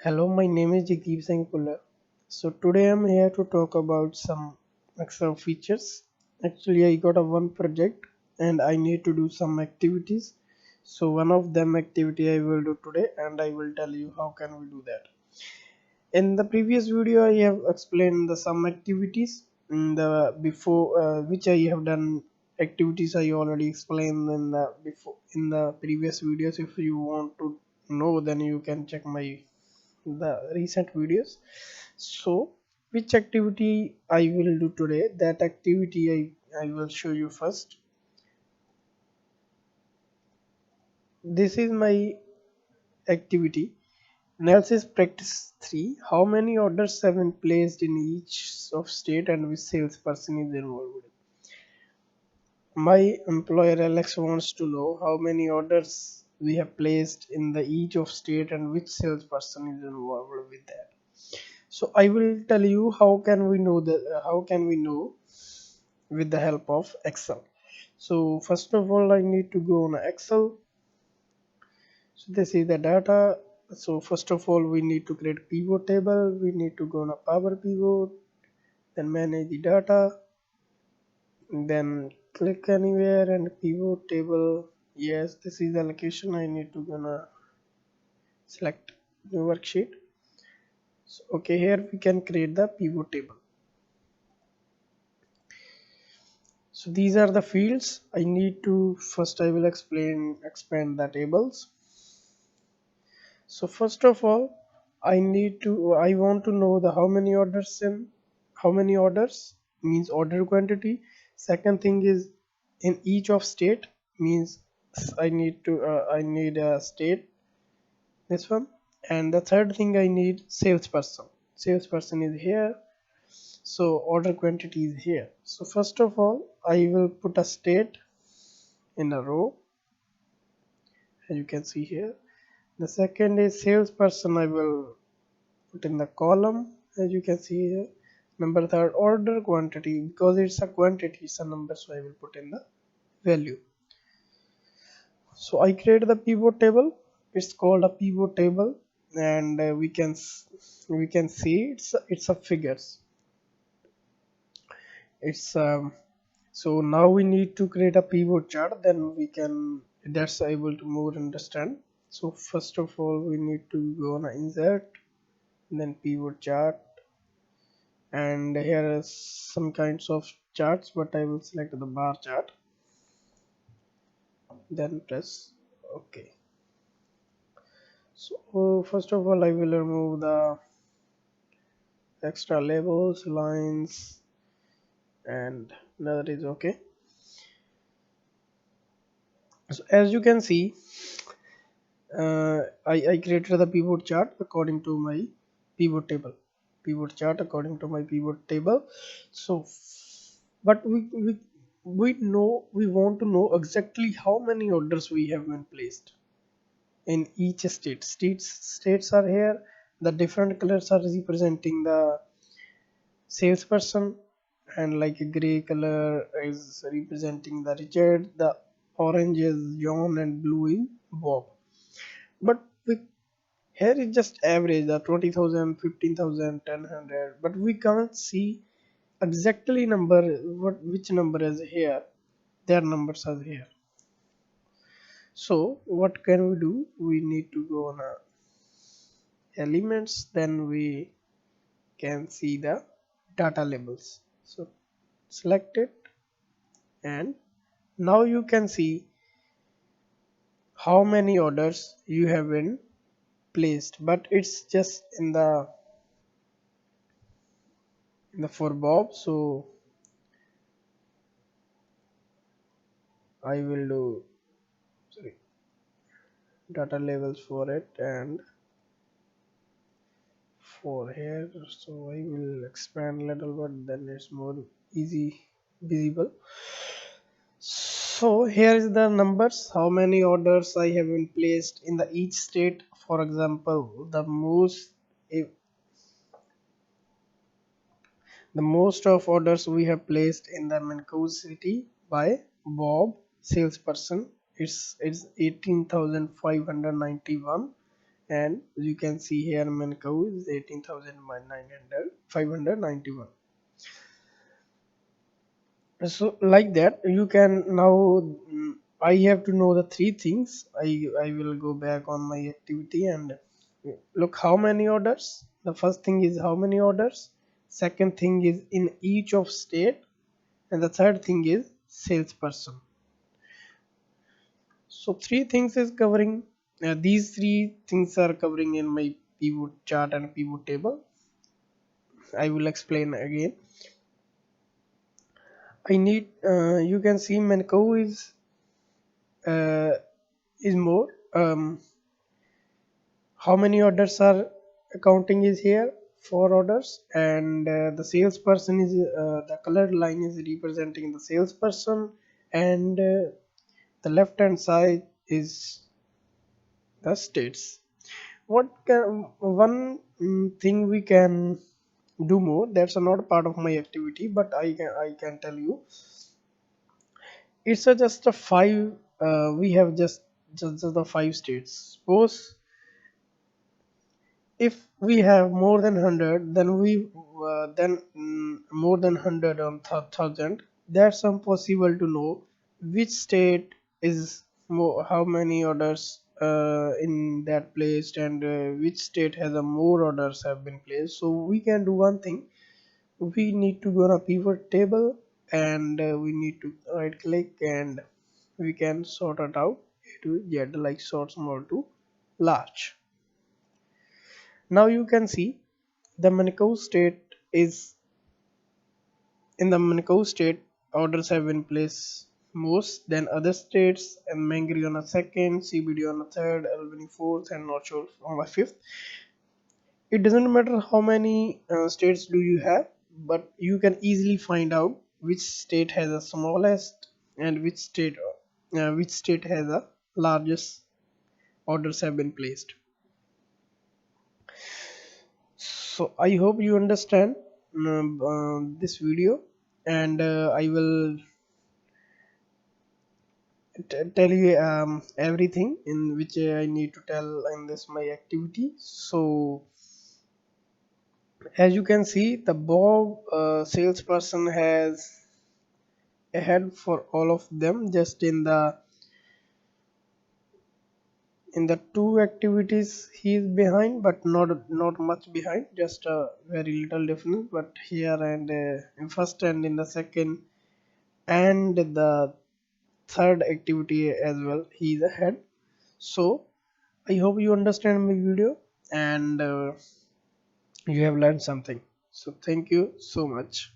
Hello, my name is Jagdeep Singh Puller. So today I'm here to talk about some Excel features. Actually, I got a one project and I need to do some activities. So one of them activity I will do today and I will tell you how can we do that. In the previous video, I have explained the some activities in the before which I have done activities I already explained in the before in the previous videos. If you want to know, then you can check my the recent videos. So which activity I will do today, that activity I will show you first. This is my activity. Analysis practice 3. How many orders have been placed in each of state and which salesperson is involved? My employer Alex wants to know how many orders we have placed in the each of state and which salesperson is involved with that. So I will tell you how can we know that how can we know with the help of Excel. So first of all, I need to go on Excel. So this is the data. So first of all, we need to create a pivot table. We need to go on a Power Pivot, then manage the data, then click anywhere and pivot table. Yes, this is the location. I need to gonna select new worksheet. So okay, here we can create the pivot table. So these are the fields I need to first. I will expand the tables. So first of all, I want to know the how many orders means order quantity. Second thing is in each of state means I need a state, this one. And the third thing I need salesperson. Salesperson is here. So order quantity is here. So first of all, I will put a state in a row, as you can see here. The second is salesperson. I will put in the column, as you can see here. Number third, order quantity, because it's a quantity, it's a number, so I will put in the value. So I create the pivot table. It's called a pivot table, and we can see it's a figures. It's So now we need to create a pivot chart. Then we can that's able to more understand. So first of all, we need to go on insert, then pivot chart, and here is some kinds of charts, but I will select the bar chart, then press OK. So first of all, I will remove the extra labels, lines, and that is OK. So as you can see, I created the pivot chart according to my pivot chart according to my pivot table. So but we want to know exactly how many orders we have been placed in each state. States are here. The different colors are representing the salesperson, and like a gray color is representing the Richard, the orange is John, and blue is Bob. But we here is just average the 20,000, 15,000, 10,000, but we can't see exactly number which number is here. Their numbers are here. So what can we do? We need to go on elements, then we can see the data labels. So select it, and now you can see how many orders you have been placed, but it's just in the for Bob. So I will do, sorry, data labels for it and for here. So I will expand a little bit, then it's more easy visible. So here is the numbers, how many orders I have been placed in the each state. For example, the most of orders we have placed in the Mankato city by Bob salesperson. It's 18,591, and you can see here Mancow is 18,900 591. So like that you can now, I have to know the three things. I will go back on my activity and look how many orders. The first thing is how many orders, second thing is in each of state, and the third thing is salesperson. So three things is covering, these three things are covering in my pivot chart and pivot table. I will explain again. I need, you can see Manco uh, is more, how many orders are accounting is here, four orders, and the salesperson is, the colored line is representing the salesperson, and the left hand side is the states. What can one thing we can do more, that's not part of my activity, but I can tell you, it's a just a five, we have just the five states. Suppose if we have more than 100, then we then more than 100 on 1000, that's impossible to know which state is more, how many orders in that placed, and which state has a more orders have been placed. So we can do one thing, we need to go on a pivot table, and we need to right click, and we can sort it out A to Z, like sort small to large. Now you can see the Manikaw state is, in the Manikaw state orders have been placed most, then other states, and Mangri on a second, CBD on a third, Albany fourth, and North Shore on a fifth. It doesn't matter how many states do you have, but you can easily find out which state has the smallest and which state has the largest orders have been placed. So I hope you understand this video, and I will tell you everything in which I need to tell in this my activity. So as you can see, the Bob salesperson has ahead for all of them, just in the two activities he is behind, but not much behind, just a very little difference. But here and in first and in the second and the third activity as well, he is ahead. So I hope you understand my video, and you have learned something. So thank you so much.